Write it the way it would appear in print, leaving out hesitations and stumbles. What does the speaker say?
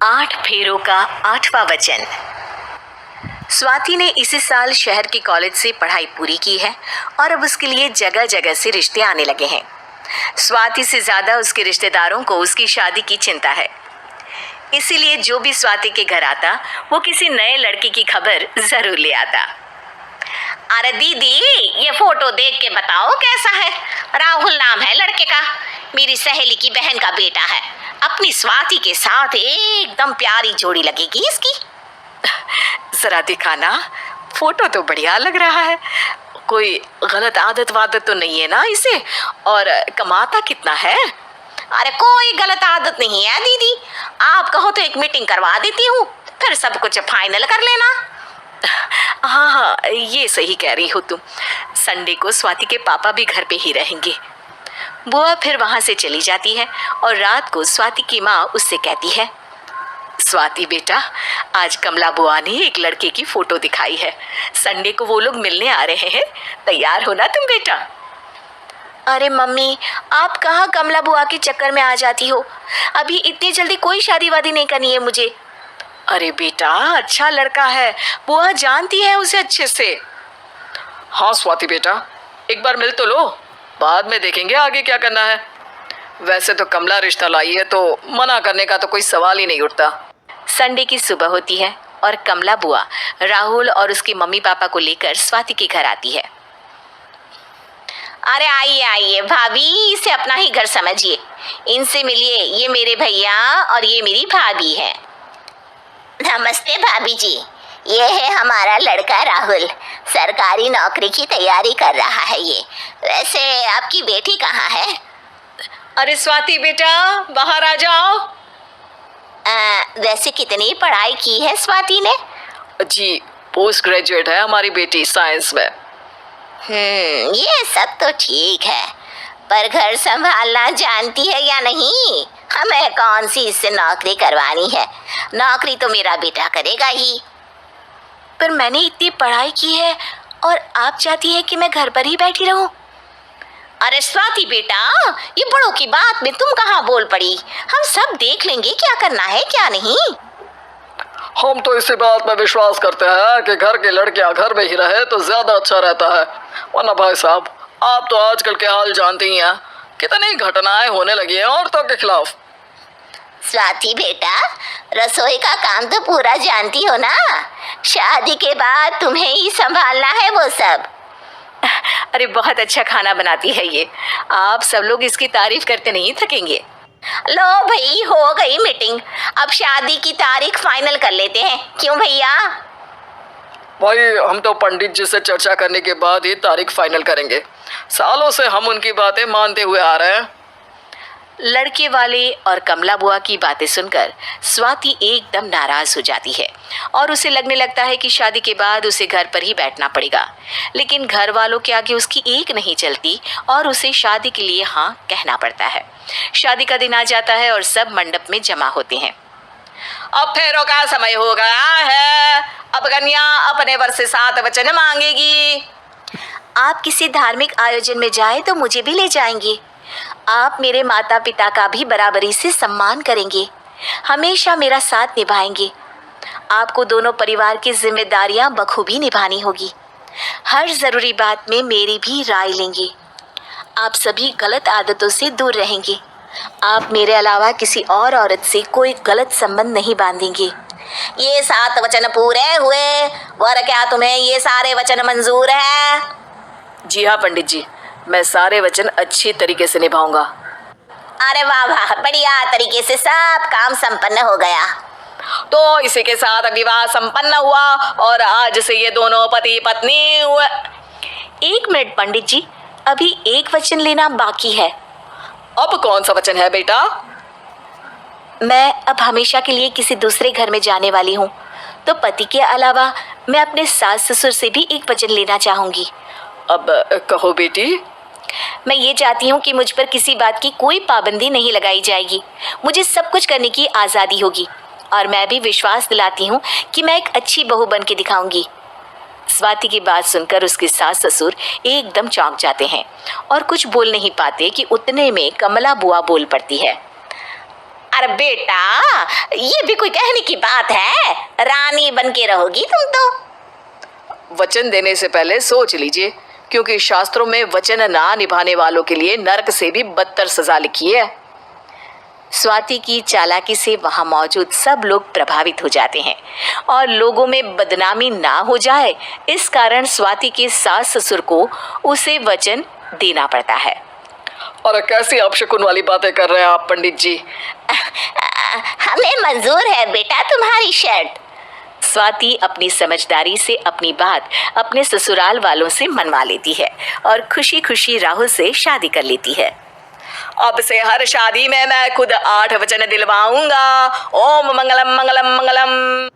8 फेरों का 8वां वचन। स्वाति ने इसी साल शहर के कॉलेज से पढ़ाई पूरी की है और अब उसके लिए जगह जगह से रिश्ते आने लगे हैं। स्वाति से ज्यादा उसके रिश्तेदारों को उसकी शादी की चिंता है, इसीलिए जो भी स्वाति के घर आता वो किसी नए लड़के की खबर जरूर ले आता। अरे दीदी, ये फोटो देख के बताओ कैसा है। राहुल नाम है लड़के का, मेरी सहेली की बहन का बेटा है। अपनी स्वाति के साथ एकदम प्यारी जोड़ी लगेगी इसकी। जरा दिखाना, फोटो तो बढ़िया लग रहा है। कोई गलत आदत वादत तो नहीं है ना इसे? और कमाता कितना है? अरे कोई गलत आदत नहीं है दीदी, आप कहो तो एक मीटिंग करवा देती हूँ, फिर सब कुछ फाइनल कर लेना। हाँ, ये सही कह रही हो तुम। संडे को स्वाति के पापा भी घर पे ही रहेंगे। बुआ फिर वहां से चली जाती है और रात को स्वाति की माँ उससे कहती है, स्वाति बेटा, आज कमला बुआ ने एक लड़के की फोटो दिखाई है। संडे को वो लोग मिलने आ रहे हैं, तैयार हो ना तुम बेटा? अरे मम्मी, आप कहाँ कमला बुआ के चक्कर में आ जाती हो? अभी इतनी जल्दी कोई शादी वादी नहीं करनी है मुझे। अरे बेटा, अच्छा लड़का है, बुआ जानती है उसे अच्छे से। हाँ स्वाति बेटा, एक बार मिल तो लो, बाद में देखेंगे आगे क्या करना है। वैसे तो कमला रिश्ता लाई है तो मना करने का तो कोई सवाल ही नहीं उठता। संडे की सुबह होती है और कमला बुआ राहुल और उसके मम्मी पापा को लेकर स्वाति के घर आती है। अरे आइए आइए भाभी, इसे अपना ही घर समझिए, इनसे मिलिए। ये मेरे भैया और ये मेरी भाभी है। नमस्ते भाभी जी, ये है हमारा लड़का राहुल, सरकारी नौकरी की तैयारी कर रहा है ये। वैसे आपकी बेटी कहाँ है? अरे स्वाति बेटा, बाहर आ जाओ। वैसे कितनी पढ़ाई की है स्वाति ने? जी, पोस्ट ग्रेजुएट है हमारी बेटी साइंस में। ये सब तो ठीक है, पर घर संभालना जानती है या नहीं? हमें कौन सी इससे नौकरी करवानी है, नौकरी तो मेरा बेटा करेगा ही। पर मैंने इतनी पढ़ाई की है और आप चाहती हैं कि मैं घर पर ही बैठी रहूं? अरे स्वाति बेटा, ये बड़ों की बात में तुम कहाँ बोल पड़ी? हम सब देख लेंगे क्या करना है क्या नहीं। हम तो इसी बात में विश्वास करते हैं कि घर के लड़कियां घर में ही रहे तो ज्यादा अच्छा रहता है। वरना भाई साहब, आप तो आजकल के हाल जानते ही हैं, कितनी घटनाएं होने लगी हैं औरतों के खिलाफ। स्वाति बेटा, रसोई का काम तो पूरा जानती हो ना, शादी के बाद तुम्हें ही संभालना है वो सब। अरे बहुत अच्छा खाना बनाती है ये, आप सब लोग इसकी तारीफ करते नहीं थकेंगे। लो भाई, हो गई मीटिंग, अब शादी की तारीख फाइनल कर लेते हैं, क्यों भैया? भाई, हम तो पंडित जी से चर्चा करने के बाद ही तारीख फाइनल करेंगे। सालों से हम उनकी बातें मानते हुए आ रहे हैं। लड़के वाले और कमला बुआ की बातें सुनकर स्वाति एकदम नाराज हो जाती है और उसे लगने लगता है कि शादी के बाद उसे घर पर ही बैठना पड़ेगा। लेकिन घर वालों के आगे उसकी एक नहीं चलती और उसे शादी के लिए हाँ कहना पड़ता है। शादी का दिन आ जाता है और सब मंडप में जमा होते हैं। अब फेरों का समय हो गया है, अब कन्या अपने वर से 7 वचन मांगेगी। आप किसी धार्मिक आयोजन में जाए तो मुझे भी ले जाएंगे। आप मेरे माता पिता का भी बराबरी से सम्मान करेंगे, हमेशा मेरा साथ निभाएंगे। आपको दोनों परिवार की जिम्मेदारियां बखूबी निभानी होगी। हर ज़रूरी बात में मेरी भी राय लेंगे। आप सभी गलत आदतों से दूर रहेंगे। आप मेरे अलावा किसी और औरत से कोई गलत संबंध नहीं बांधेंगे। ये 7 वचन पूरे हुए, और क्या तुम्हें ये सारे वचन मंजूर है? जी हाँ पंडित जी, मैं सारे वचन अच्छी तरीके से निभाऊंगा। अरे वाह वाह, बढ़िया तरीके से सब काम संपन्न हो गया। तो इसी के साथ विवाह संपन्न हुआ और आज से ये दोनों पति पत्नी हुए। 1 मिनट पंडित जी, अभी एक वचन लेना बाकी है। अब कौन सा वचन है बेटा? मैं अब हमेशा के लिए किसी दूसरे घर में जाने वाली हूँ, तो पति के अलावा मैं अपने सास ससुर से भी एक वचन लेना चाहूँगी। अब कहो बेटी। मैं ये चाहती हूँ कि मुझ पर किसी बात की कोई पाबंदी नहीं लगाई जाएगी। मुझे सब कुछ करने की आज़ादी होगी और मैं भी विश्वास दिलाती हूँ कि मैं एक अच्छी बहू बन के दिखाऊंगी। स्वाति की बात सुनकर उसके सास ससुर एकदम चौंक जाते हैं और कुछ बोल नहीं पाते कि उतने में कमला बुआ बोल पड़ती है। अरे बेटा, ये भी कोई कहने की बात है? रानी बन के रहोगी तुम तो। वचन देने से पहले सोच लीजिए, क्योंकि शास्त्रों में वचन ना निभाने वालों के लिए नरक से भी बदतर सजा लिखी है। स्वाति की चालाकी से वहां मौजूद सब लोग प्रभावित हो जाते हैं और लोगों में बदनामी ना हो जाए, इस कारण स्वाति के सास ससुर को उसे वचन देना पड़ता है। अरे कैसी अपशकुन वाली बातें कर रहे हैं आप पंडित जी? हमें मंजूर है बेटा तुम्हारी शर्त। स्वाति अपनी समझदारी से अपनी बात अपने ससुराल वालों से मनवा लेती है और खुशी खुशी राहुल से शादी कर लेती है। अब से हर शादी में मैं खुद 8 वचन दिलवाऊंगा। ओम मंगलम मंगलम मंगलम।